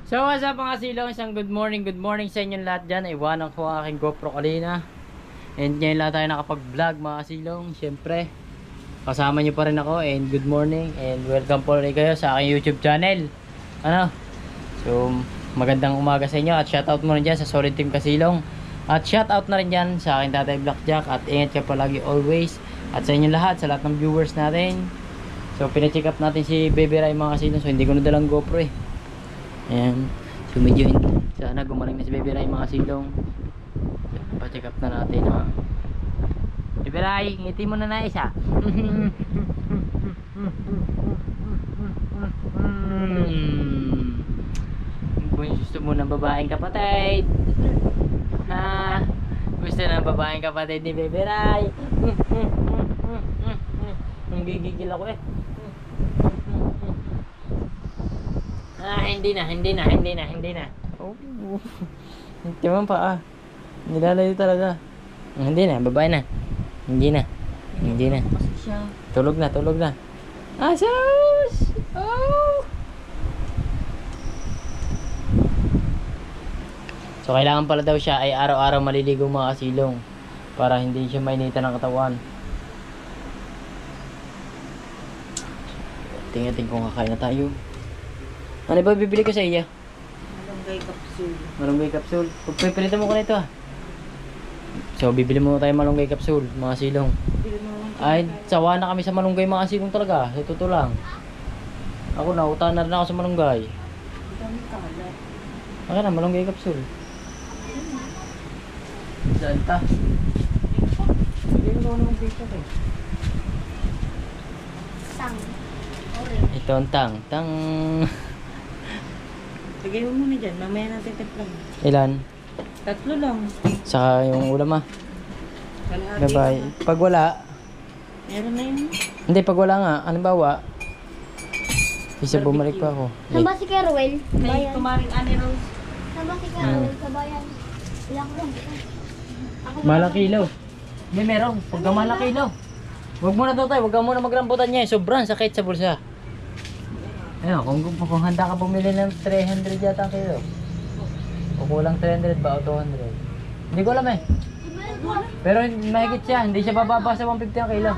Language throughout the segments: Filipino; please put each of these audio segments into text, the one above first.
So what's up mga silong, isang good morning sa inyong lahat dyan. Iwanan ko ang aking GoPro kanina. And ngayon lang tayo nakapag-vlog mga silong. Siyempre, kasama nyo pa rin ako. And good morning and welcome po rin kayo sa aking YouTube channel. So magandang umaga sa inyo. At shoutout mo rin dyan sa Solid Team Kasilong. At shoutout na rin dyan sa aking tatay Blackjack. At ingat ka palagi always. At sa inyong lahat, sa lahat ng viewers natin. So pina-check up natin si Baby Rai mga kasilong. So hindi ko na dalang GoPro eh. Ayan, so medyo sana gumaling na si Baby Rai mga silong. Pa-check up na natin ha. Baby Rai, ngiti mo na isa. Kung gusto mo ng babaeng kapatid, ha? Gusto ng babaeng kapatid ni Baby Rai. Gigigil ako eh. Hindi na. Oh. Hindi man pa nilalayo talaga. Hindi na, babae na. Hindi na. Tulog na. Sus! Oh! So kailangan pala daw siya ay araw-araw maliligo mga kasilong para hindi siya mainitan ng katawan. Tingnan kung kakain na tayo. Ano ba bibili ko sa iya? Malunggay capsule. Pagpipilitan mo ko nito So bibili mo tayo malunggay capsule mga silong. Ay sawa na kami sa malunggay mga silong talaga. Sa totoo lang. Ako na utan na rin ako sa malunggay. Ako na malunggay capsule. Saan ta? Hindi mo naman malunggay capsule. Ito ang tang. Lagay mo muna dyan, mamaya natin timplang. Ilan? 3 lang. Saka yung ulam Kalahati Bye. Pag wala, meron na yun. hindi pag wala nga, halimbawa, isa bumalik pa ako. Saan ba si Caroel? May Bayan. kumaring Annie Rose. Saan ba si Caroel? Sa bayan. Ilang lang. Malang kilo. Hindi meron, pagka malang kilo. Huwag muna daw tayo, huwag ka muna magrambutan niya. Sobrang sakit sa bulsa. Ayun, kung handa ka bumili ng 300 yata ang kilo. O kulang 300 ba o 200? Hindi ko alam eh. Pero mahigit siya, hindi siya bababa sa 150 ang kilo.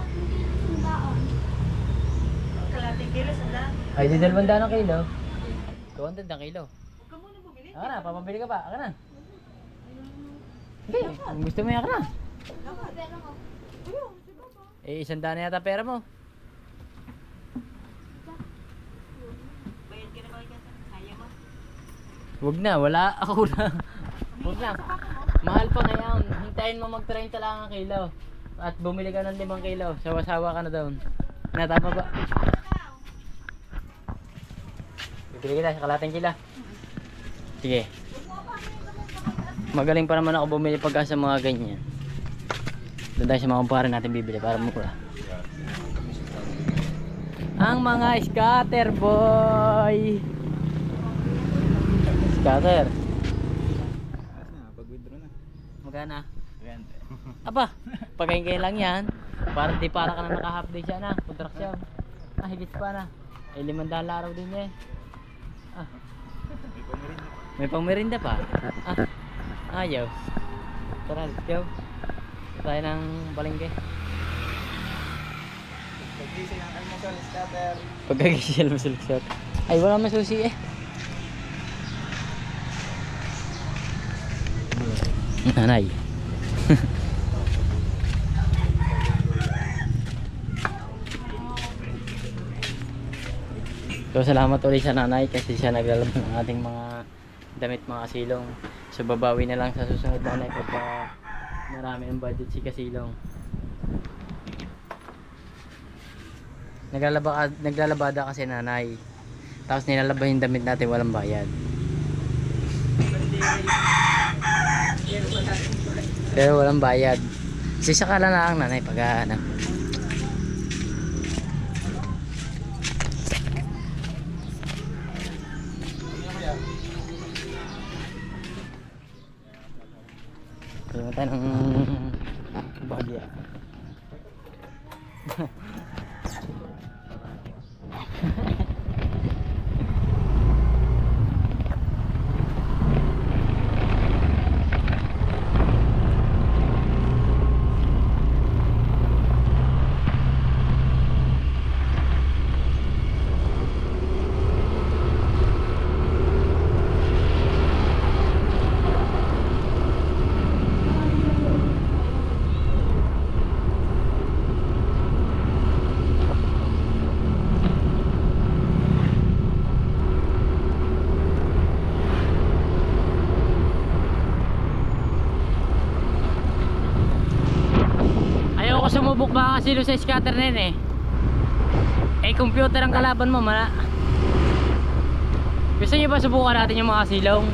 Kalating kilo sa daan. Ay, di 200 ang kilo. 200 ang kilo. Huwag ka muna bumili. Aka na, papabili ka pa. Aka na. Hindi, kung gusto mo yan, aka na. Eh, 100 na yata pera mo. Bayad ka na ba dyan? Ayaw mo? Huwag na, wala ako na. Huwag na. Mahal pa ngayon. Hintayin mo mag-30 lang ang kilo. At bumili ka ng 5 kilo. Sawa-sawa ka na doon. Natama ba? Bibili kita sa kalating kila. Sige. Magaling pa naman ako bumili pagka sa mga ganyan. Doon tayo sa mga kumpara natin bibili para mura. Ang mga scatter boy. Scatter. Pag-withdraw na. Magana. Aba, pagkain lang yan. Para di para ka na naka-half day siya na. Kontraksyon. Higit pa na. Eh, 500 araw din niya eh. May pangmerinda pa. Ayaw. Tara, let's go. Tayo ng palengke. Pag-gising ang almusal, scatter. Pagkagising mo suliksot. Ay, wala man susi eh. Nanay. So salamat ulit sa nanay kasi siya naglalabas ng ating mga damit mga kasilong. So babawi na lang sa susunod nanay pagka marami ng budget si kasilong. Naglalabada kasi nanay. Tapos nilalaba yung damit natin walang bayad. Pero walang bayad. Sisaka lang ang nanay pag ano. Kaya tayo ng bagya. sumubok ba kasi sa scatter na yun eh. Eh computer ang kalaban mo mana. Gusto nyo ba subukan natin yung mga silong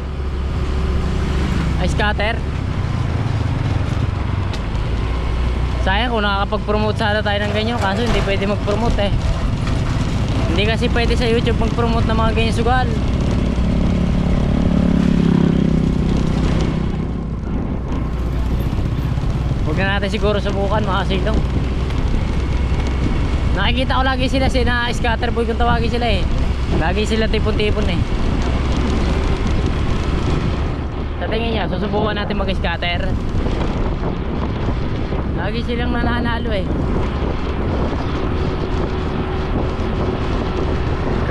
scatter? Sayang kung nakakapag-promote sana tayo ng ganyan, kaso hindi pwede mag-promote eh. Hindi kasi pwede sa YouTube mag-promote ng mga ganyan sugal. Huwag na natin siguro subukan mga silong. Nakikita ko lagi sila na scatter boy kung tawagin sila eh. Lagi sila tipon-tipon eh. Sa tingin niya, susubukan natin mag-scatter. Lagi silang nananalo eh.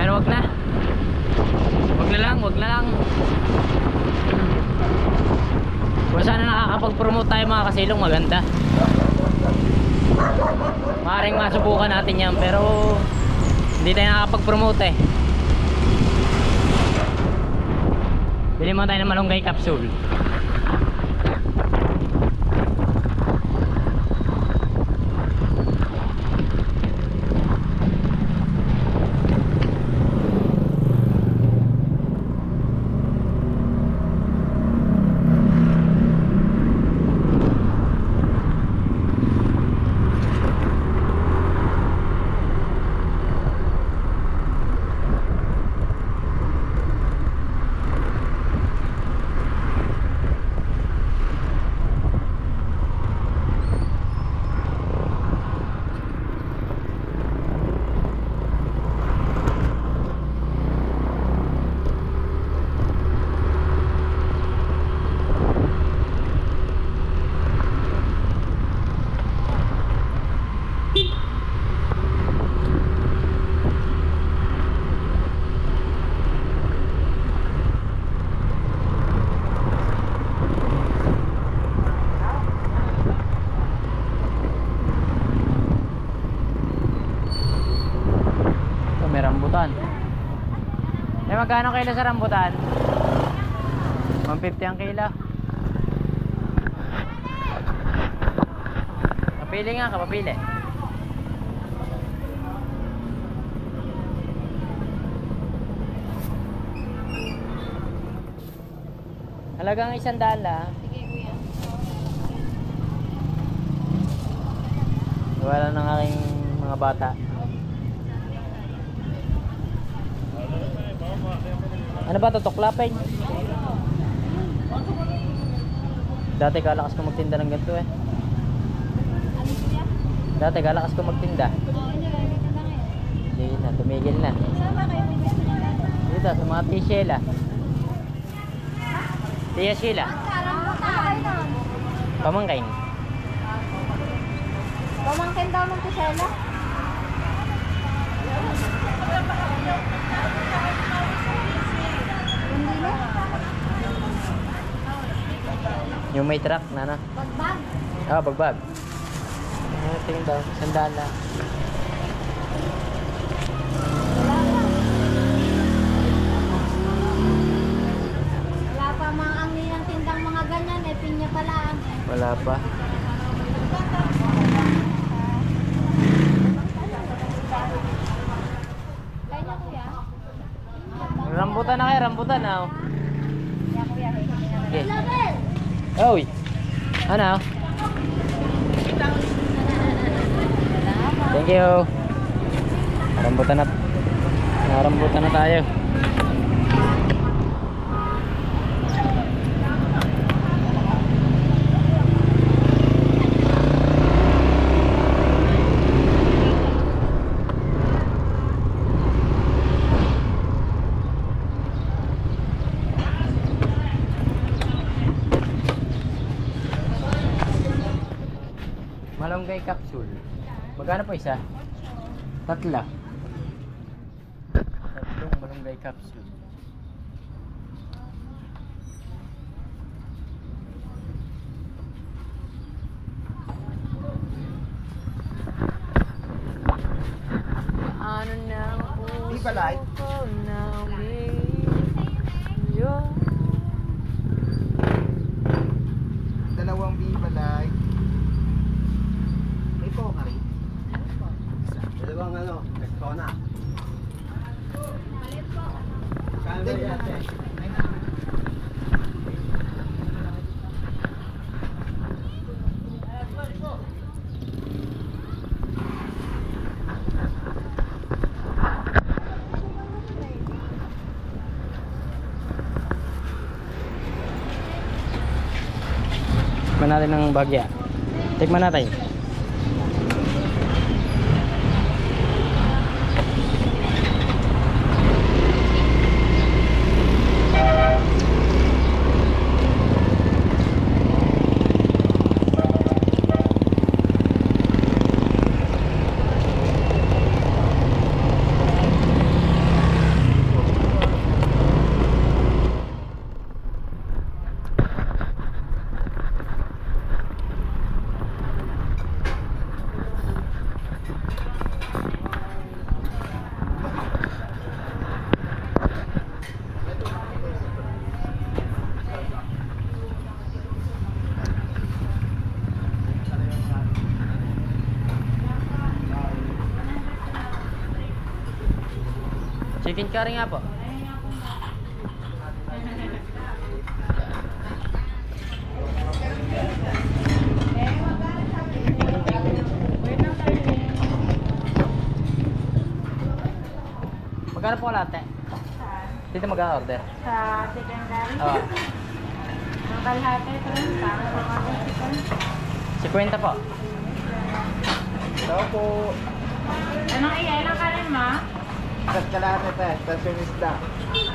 Pero wag na. Wag na lang. Kung sana nakakapag-promote tayo mga kasilong, maganda. Maaaring masubukan natin yan, pero hindi tayo nakakapag-promote eh. Bili mo tayo ng malunggay capsule. May rambutan. Eh magkano kilo sa rambutan? 150 ang kilo. Papili nga ka, papili. Halagang 100 lang. Sige kuya. Wala ng aking mga bata. Ano ba ito? Tuklapin? Dati kalakas ko magtinda ng ganito eh. Ano kuya? Dati kalakas ko magtinda. Oo, hindi kayo maganda ngayon. Hindi na, tumigil na. Saan ba kayo pupunta nila? Dito, sa mga Tia Sheila. Tia Sheila. Pamangkain. Pamangkin daw ng Tisela. Hindi na. Yung may truck na na. Bagbag. Ah, bagbag. Tingin daw, sandala. Wala pa mga ang nilang tindang mga ganyan eh. Pinya pala. Wala pa. Kaya kuya. Rambutan na kayo, rambutan na. Kaya kuya. Okay. Oy. Ano? Thank you. Rambutan na tayo. Malunggay capsule. Magkano po isa? Tatla. Tatlong malunggay capsule. Ano na po? Di ba light? Dalawang Viva Light. May Coca. Tikman natin ng bagya. Tikman natin. Chicken curry nga po. Magkano po latte? Dito mag-order. Sa chicken curry. Oo. Ang kalahati, 30. Ang 50 po. Hello po. Anong ilang kanin mo? Kat kalahati te. Tapos yung isda.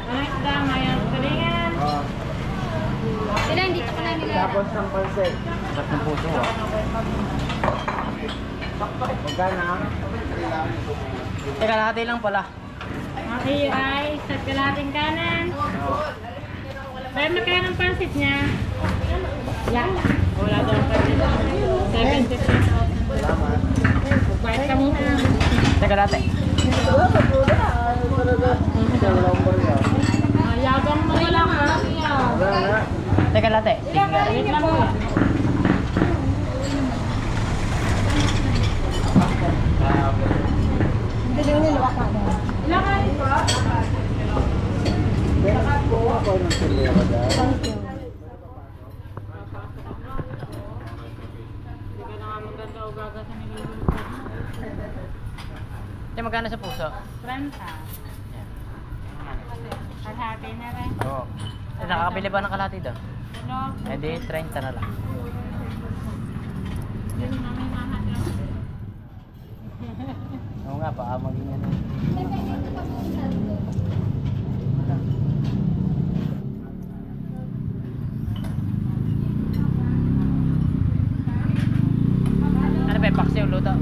Anong isda? Mayang tulingan. Oo. Sila hindi ko na nila. Tapos ng pansit. Sarap ng puso ah. Magkano? Teka, lahat lang pala. Okay, rice. Sa kalahating kanan. Pero magkano ang pansit niya? Yeah. Wala daw ang pansit. 750. Salamat. Bait ka muna. Teka, lahat Yagang mo lang ha. Wala. Teka, lahat Wait lang mo. Ilang kanin po? Ako ng silera dahil. Hindi ka na nga maganda o gaga sa niluluto. magkano sa puso? 30. Kalahati na rin. Oo. Nakakabili ba ng kalahati daw? Ano? Eh di 30 na lang. Yun namin mahanap. Oo nga, baka maging ano. Ano ba yung paksi yung luto?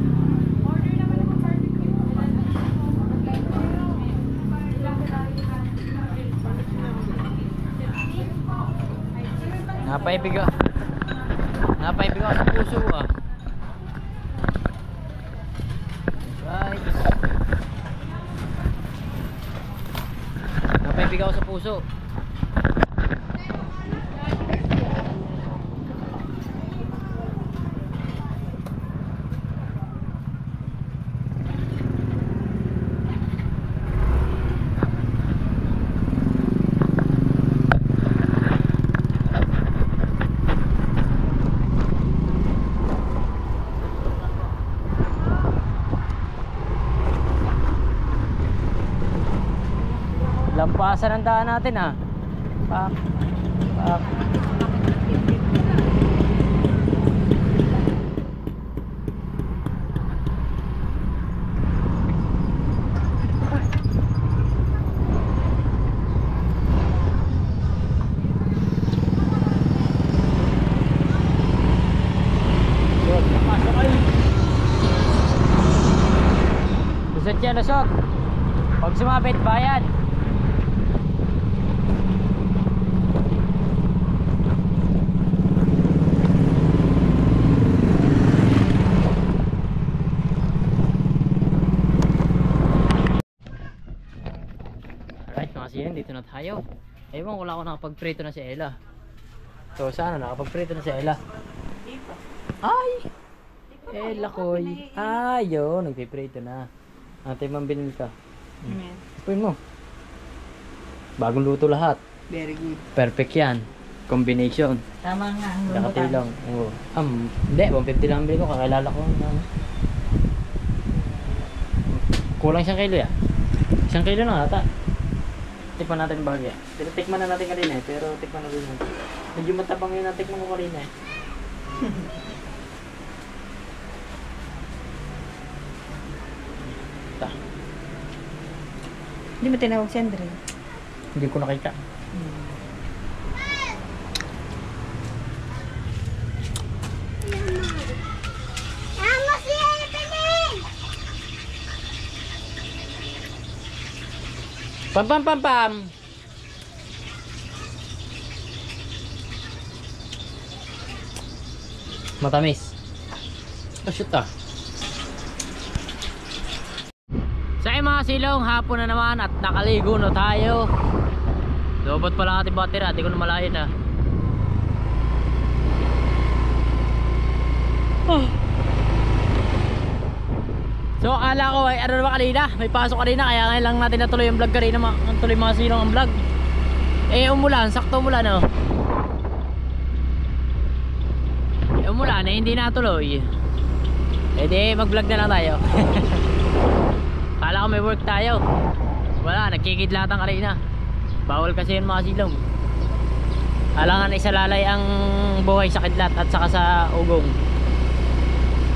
Napaibig ako. Napaibig ako sa puso ah. Right. Napaibig ako sa puso. Lampasan ang daan natin ah. Pak. Pak. Good, napasok kayo. Lusot yan, lusot. Pag sumabit, bayad. Dito na tayo. Ewan ko lang ako nakapagprito na si Ella. So sana nakapagprito na si Ella. Ay! Ella koy. Ayun, nagpiprito na. Ate ma'am binil ka. Puin mo. Bagong luto lahat. Very good. Perfect yan. Combination. Tama nga. Ang Nakati lang. Oo. Hindi, 150 lang bilhin ko. Kakilala ko. Kulang 1 kilo ya. 1 kilo na ata. Tikman natin bagya. Tikman na natin kanina eh, pero tikman na rin natin. Medyo matabang yung natikman ko kanina eh. Ta. Hindi mo tinawag si Andre. Hindi ko nakita. Pam pam pam pam. Matamis. Oh, shoot ah. Sa mga silong, hapon na naman at nakaligo na tayo. Lobot pala ating battery, hindi ko na malayan ah. Oh. So akala ko ay ano naman kanina, may pasok kanina kaya ngayon lang natin natuloy yung vlog kanina, tuloy mga silong ang vlog. Eh umulan, sakto umulan oh. Umulan eh, hindi natuloy. Eh di mag vlog na lang tayo. Kala ko may work tayo. Wala, nagkikidlatan kanina. Bawal kasi yun mga silong. Alangan isalalay ang buhay sa kidlat at saka sa ugong.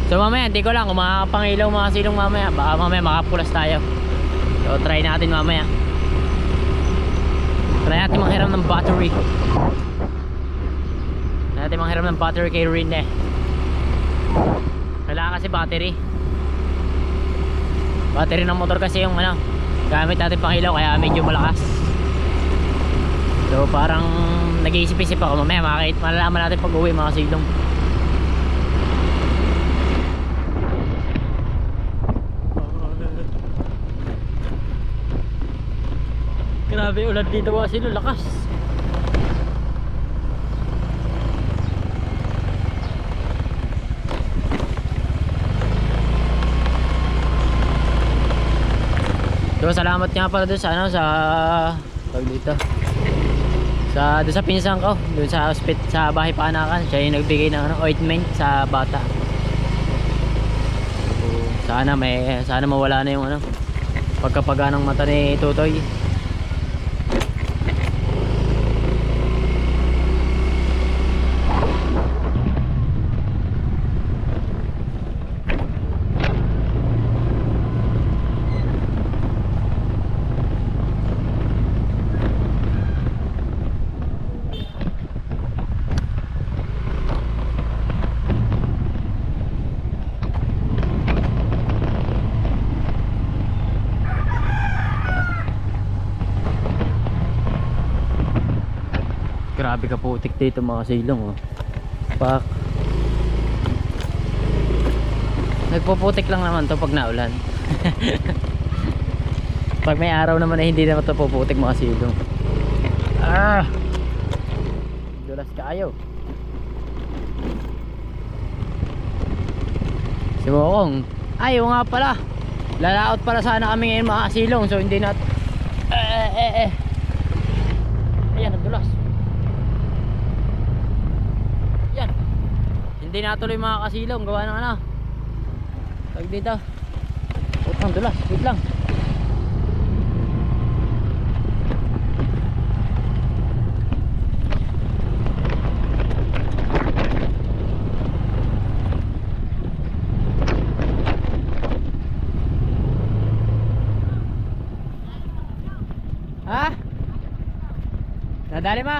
So mamaya, hindi ko lang kung makakapangilaw mga silong mamaya. Baka mamaya makapulas tayo. So try natin mamaya. Try natin manghiram ng battery. Try natin manghiram ng battery kay Rene. Kailangan kasi battery. Battery ng motor kasi yung ano, gamit natin pang ilaw kaya medyo malakas. So parang nag-iisip-isip ako mamaya malalaman natin pag uwi mga silong. Grabe ulan dito mga silong, lakas. So salamat nga pala dun sa ano, sa dito. Doon sa pinsan ko, doon sa sa bahay paanakan, siya yung nagbigay ng ano, ointment sa bata. So, sana mawala na yung ano, pagkapaga ng mata ni Tutoy. Grabe ka putik dito mga silong oh. Pak. Nagpuputik lang naman to pag naulan. Pag may araw naman ay hindi naman to puputik mga silong. Ah! Dulas kayo. Si Mokong. Ay, nga pala. Lalaot pala sana kami ngayon mga silong. So hindi nat... Ayan, nagdulas. Hindi natuloy mga kasilong, gawa ng ano tag dito. Utang dulas, wait lang. Ha? Nadali ma?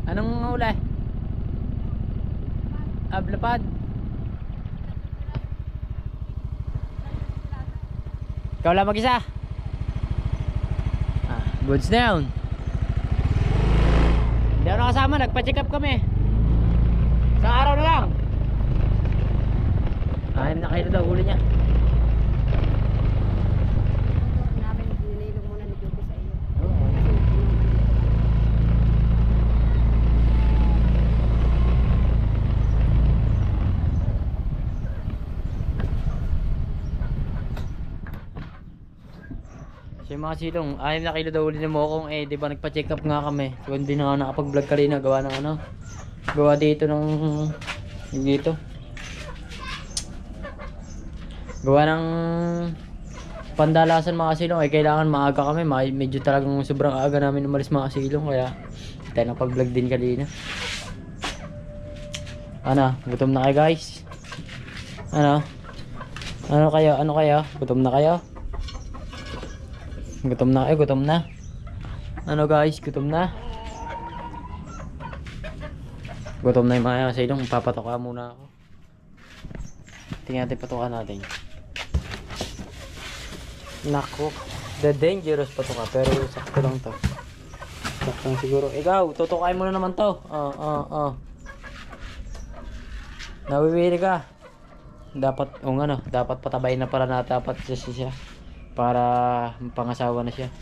Anong huli? Ablapad. Ikaw lang mag-isa. Goods down. Hindi ako nakasama, nagpa-check up kami. Sa araw na lang. Na kayo daw huli niya. Namin nililong muna ni Joby sa iyo. So yung mga silong, 6 na kilo daw uli ni Mokong eh, di ba nagpa-check up nga kami. So hindi na nga nakapag-vlog kanina, gawa ng ano. Gawa dito ng dito. Gawa ng pandalasan mga silong ay kailangan maaga kami. Medyo talagang sobrang aga namin umalis mga silong kaya tayo napag-vlog din kanina. Ano? Gutom na kayo guys? Ano? Ano kayo? Gutom na kayo? Gutom na kayo? Gutom na? Ano guys? Gutom na? Gutom na yung mga silong. Papatoka muna ako. Tingnan natin, patukan natin. Naku, the dangerous patuka. Pero sakto lang to. Sakto siguro. Ikaw, tutukain mo na naman to. Nawiwili ka. Dapat, dapat patabayin na para natapat siya. Para pangasawa na siya.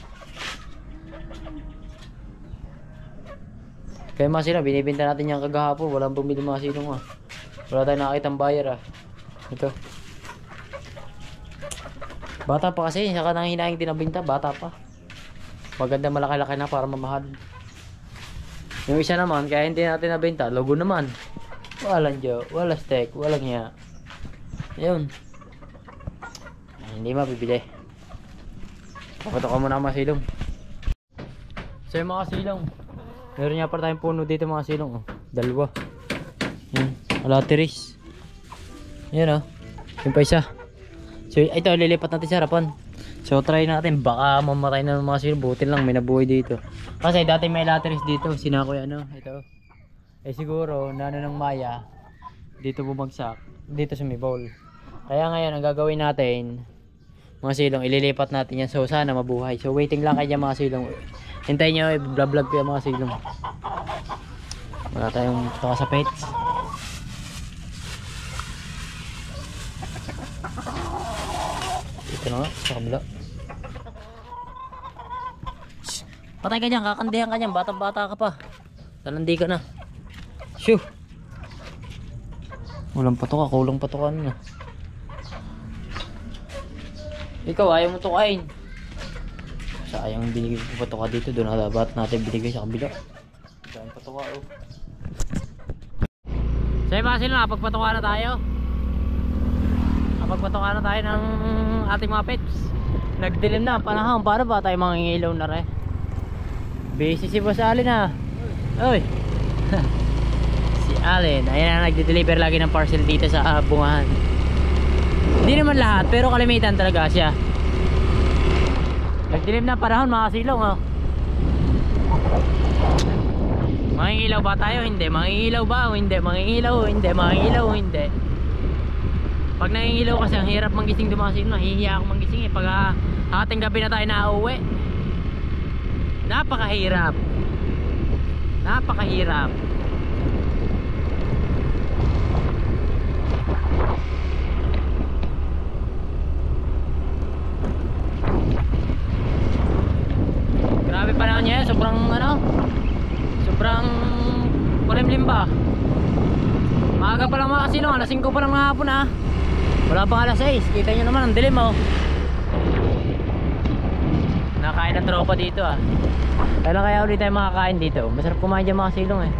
Kaya mga silong, binibinta natin yung kagahapon. Walang bumili mga silong Wala tayong nakakitang buyer Ito. Bata pa kasi, saka nang hinaing dinabinta, bata pa. Maganda malaki-laki na para mamahal. Yung isa naman, kaya hindi natin nabinta, logo naman. Walang joke, walang steak, walang hiya. Yun. Hindi mabibili. Papatok ka muna mga silong. So yung mga silong, meron nga pa tayong puno dito mga silong. Dalawa. Yan, alateris. Yan yung pa isa. So ito, lilipat natin sa harapan. So try natin, baka mamatay na ng mga silong. Buti lang may nabuhay dito. Kasi dati may alateris dito, sinakoy ito. Siguro, ng maya, dito bumagsak, dito sumibawl. Kaya ngayon, ang gagawin natin, mga silong, ililipat natin yan. So sana mabuhay. So waiting lang kayo mga silong. Hintayin nyo, i-vlog ko yung mga silong. Wala tayong toka sa pets. Ito na nga, sa kabila. Patay ka dyan, kakandihan ka dyan. Batang-bata ka pa. Talandi ka na. Shoo! Walang patoka, kulang patoka na. Ikaw, ayaw mo tukain. Sayang binigay ko patoka dito. Doon na dapat natin binigay sa kabila. Sayang patoka So yung mga silong, nakapagpatoka na tayo. Nakapagpatoka na tayo ng ating mga pets. Nagdilim na, panahon. Para ba tayo mangingilaw na rin? Busy si Boss Allen Oy! Si Allen, ayan na nagde-deliver lagi ng parcel dito sa bungahan. Hindi naman lahat, pero kalimitan talaga siya. Nagdilim na panahon mga silong Mangingilaw ba tayo? Hindi. Mangingilaw ba? Hindi. Mangingilaw? Hindi. Mangingilaw? Hindi. Pag nangingilaw kasi ang hirap manggising doon mga silong. Nahihiya ako manggising pag ating gabi na tayo nauwi. Napakahirap. Napakahirap. Grabe panahon niya, sobrang sobrang kulimlim ba. Maaga pa lang mga kasilong, alas 5 pa lang mga hapon wala pang alas 6, kita nyo naman ang dilim Nakain ng tropa dito Kailan kaya ulit tayo makakain dito? Masarap kumain dyan mga kasilong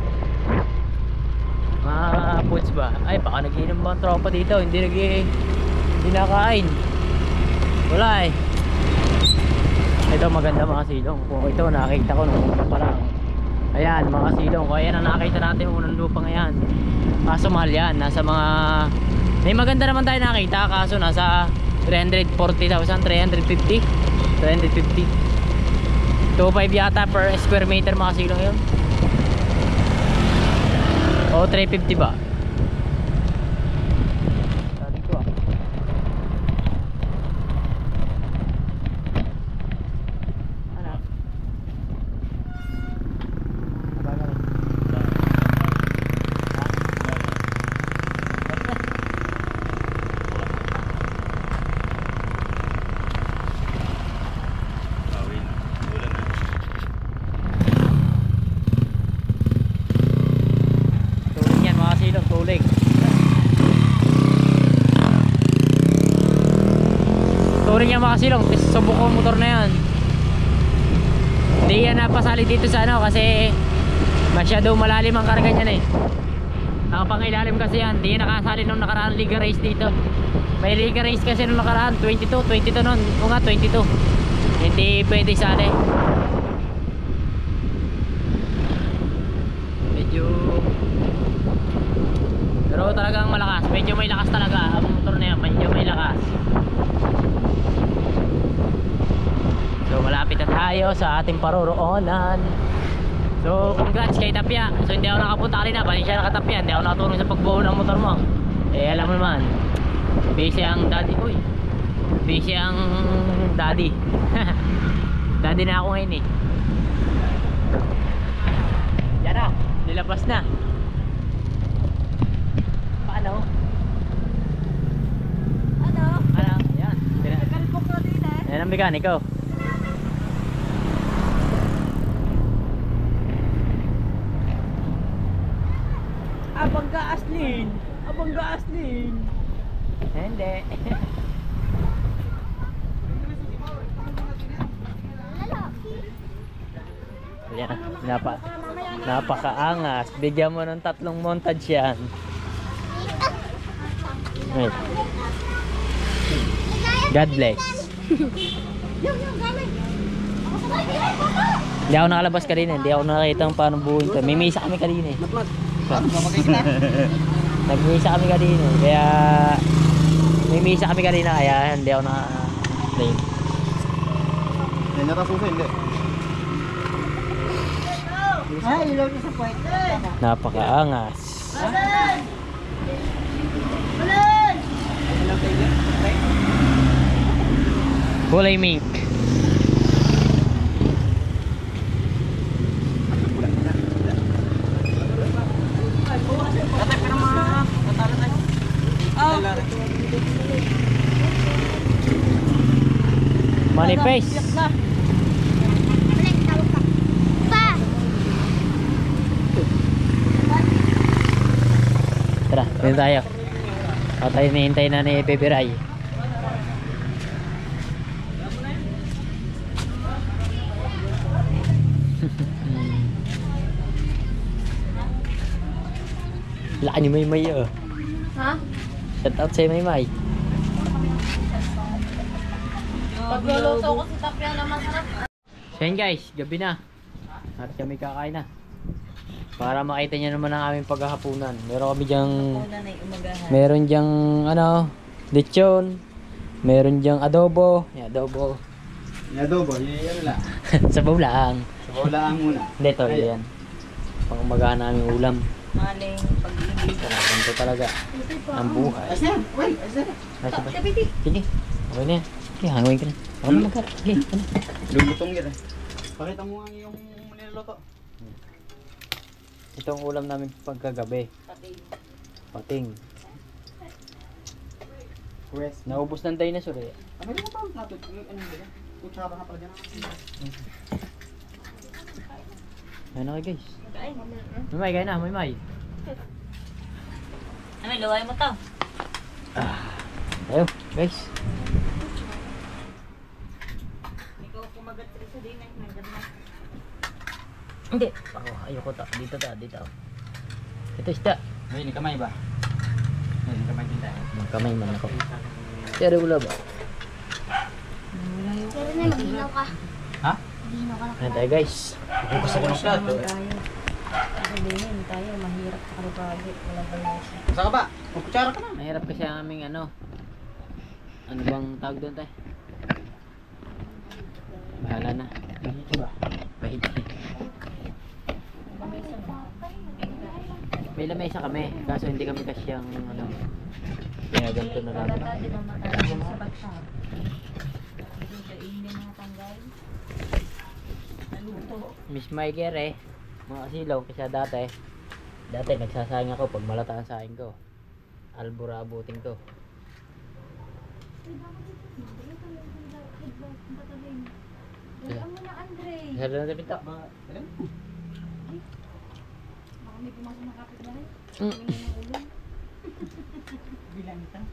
mga foods ba? Ay baka nag-inom ba ang tropa dito? Hindi nakain. Wala Ito maganda mga silong. Kung ito nakita ko nung una pa lang. Ayan mga silong. Kaya na nakita natin unang lupa ngayon. Kaso mahal yan. Nasa mga may maganda naman tayo nakita. Kaso nasa 340,000, 350 2.5 yata per square meter mga silong yun. O 350 ba? Turing niya mga silong, subok ko motor na yan. Hindi yan napasali dito sa kasi masyado malalim ang karga niyan Nakapangilalim kasi yan. Hindi yan nakasali nung nakaraan Liga Race dito. May Liga Race kasi nung nakaraan 22 nun. O nga 22. Hindi pwede sali. Medyo may lakas talaga ang motor na yan, medyo may lakas. So malapit na tayo sa ating paroroonan. So congrats kay Tapia. So hindi ako nakapunta kanina, bali siya nakatapya. Hindi ako nakatulong sa pagbuo ng motor mo. Eh alam mo naman, busy ang daddy. Uy, busy ang daddy. Daddy na ako ngayon eh. Yan na, nilabas na. Paano? Ano? Ano? Yan. Nagalpok na din eh. Yan ang mekaniko. Abangga Aslin. Abangga Aslin. Hindi. Yan, napakaangas. Bigyan mo ng 3 montage yan. Wait. God bless. Hindi ako nakalabas kanina. Hindi ako nakakita kung paano buuin to. May misa kami kanina eh. Nag-misa kami kanina. Kaya may misa kami kanina. Kaya hindi ako naka-play. Hindi natasuso, hindi. Ay, ilaw niya sa puwet. Napakaangas. Kulay mink. Manifest. Tara, dito tayo. Tayo hinihintay na ni Baby Ray. Laki ni Maymay oh. Ha? Shout out sa'yo Maymay. Pagluluto ko si Tapia na masarap. So yun guys, gabi na. At kami kakain na. Para makita niyo naman ang aming paghahapunan. Meron kami diyang meron diyang ano, lechon. Meron diyang adobo. Yan, adobo. Adobo, yan lang. Sabaw lang. Sa bawlaan muna. Hindi, to, yan. Pang umaga naming ulam. Maling pag-ibig. Ganito talaga ang buhay. Asan? Wait, asan? Nasa ba? Sige, okay na yan. Sige, hangawin ka na. Ako na magkara. Sige, ano? Lulutong yan. Pakita mo nga yung niluluto. Ito ang ulam namin pagkagabi. Pating. West. Naubos ng dinosaur eh. Ano yung pa ang plato? Ano ba yan? Kutsara na pala dyan. Ayun na kayo guys. May kain na, may. Ano, luway mo to. Ayun, guys. Ikaw kumagat sa din ay naganda. Hindi. Ako, ayoko ta. Dito. Ito isda. Ay, ni kamay ba? Ay, ni kamay din tayo. Magkamay man ako. Pero wala ba? Pero na maginaw ka. Ha? Maginaw ka na. Ayun tayo guys. Bukas ako ng plato. Sabihin tayo, mahirap sa kalibagi. Walang balasa. Basta ka ba? Kutsara ka na. Mahirap kasi ang aming ano. Ano bang tawag doon tayo? Bahala na. Bahit. May lamesa kami. Kaso hindi kami kasyang ano. Kaya ganito na lang. Miss Maiker eh. Mga kasilaw kasi dati nagsasayang ako pag malata ang saing ko. Albura abutin ko. Dalawa mo na, Andre. Salo na tapito. Baka may pumasok ng kapitbahay. Bilang ito.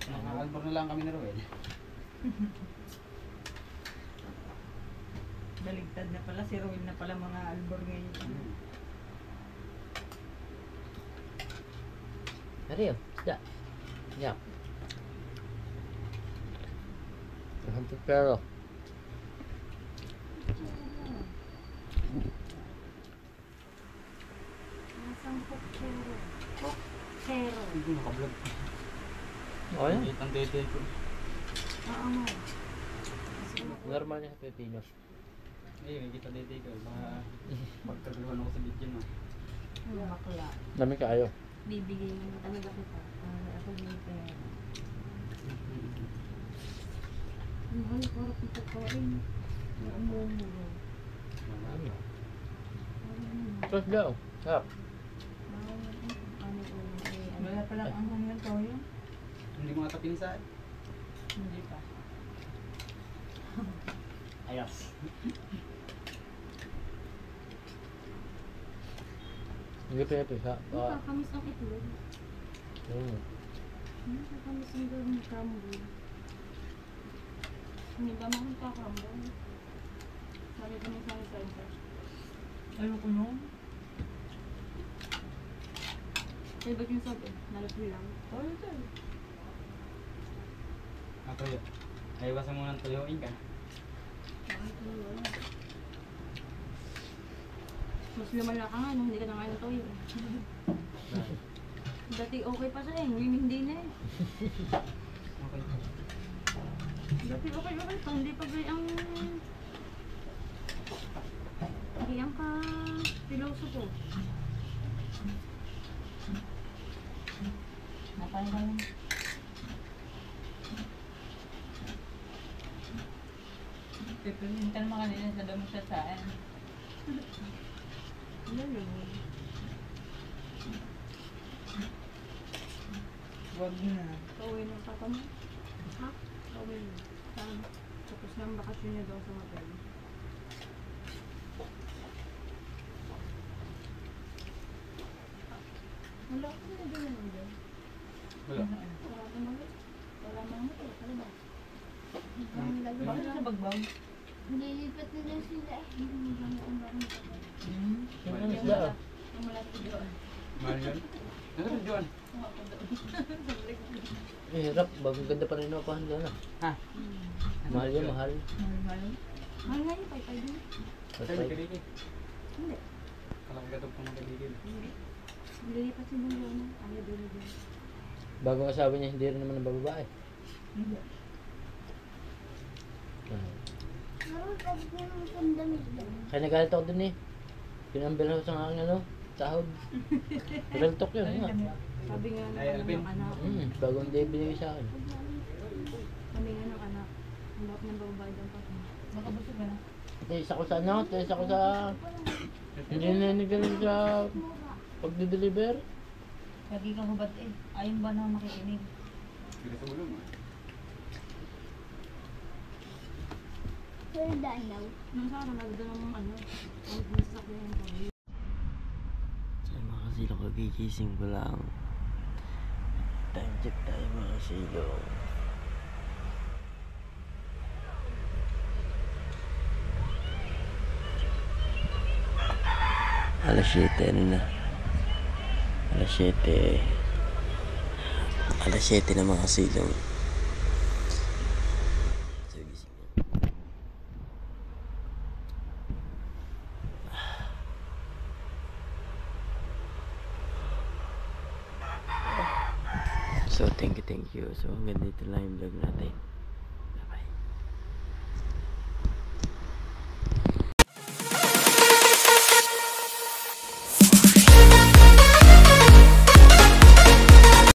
Naka-albor na lang kami na Ruel. Baligtad na pala, si Roel na pala mga albor ngayon. Ari oh, isda. Yak. Hantuk pero. Nasang poksero. Poksero. ko, nakablog. Okay. Ang tete ko. Oo nga. Normal niya sa Pilipinas. May kita tete ko. Baka pagkagaluhan ako sa video no. Bakla. Dami kayo. Bibigay mo talaga kita. Ako may pera. Mahal, parang pagkakain. Ang mumuro. Let's go. Sarap. Wala palang ang hanggang toyo? Hindi mo ata pinisa. Hindi pa. Ayos. Hindi pa ito sa... Nakakamis ang itlog. Nakakamis ang gawin crumble. Hindi ba makakakramble? Sabi ko na sa isa. Ayoko nun. Kaya ba't yung sabi? Nalapin lang. Oh, ito. Ako yun. Ayawasan mo nang tuyuin ka. Ay, tuyo. Mas lumala ka nga nung hindi ka na ngayon toyo. Dati okay pa siya eh. Ngayon hindi na eh. Okay. Dati okay pa. Hindi pa ba ang... Hindi ang ka... Piloso ko. Napanggang... Pipiliin ka naman kanina sa damo sa saan. Ano yun? Huwag na. Pauwi ng papa mo? Ha? Pauwi na. Saan? Tapos na ang bakasyon niya daw sa hotel. Wala ko na doon naman doon. Wala. Wala ko na doon. Wala na ako. Ano ba? Bakit sa bagbag? Nililipat nila sila eh. Hindi lang ako bakit. Ang isda. Ang wala ko doon. Mahal yun. Ano ba John? Eh, hirap. Bagong ganda pa rin ako doon ah. Ha? Mahal yun, mahal. Mahal nga yun, pay-pay din. Sa'yo may kaligid. Hindi. Kalakagatog pa magaligid. Hindi. Nililipat sila doon. Ayaw doon doon. Bagong asawa niya, hindi rin naman ang babae. Naroon pag naman ang damit doon. Kaya nagalit ako dun eh. Pinambil ako sa aking sahod. Real talk yun. Nga. Sabi nga ng Ay, Alvin. anak. Bagong day binigay sa akin. Sabi nga ng anak. Ang bakit nang bababayad ang pati. Makabusog ka na. Isa ko sa ano, isa ko sa... Hindi na nagaling sa pagdi-deliver. Lagi kang hubad eh. Ayun ba na makikinig? Hindi sa ulo mo. Sir Danaw. Nung sa araw, nagdala ng ano. Ang nasasakyan yung pag So mga kasilo, kagigising ko lang. Time check tayo mga kasilo. Alas 7 na. Alas 7. Alas 7 na mga kasilong. So gising na. So thank you. So hanggang dito lang yung vlog natin.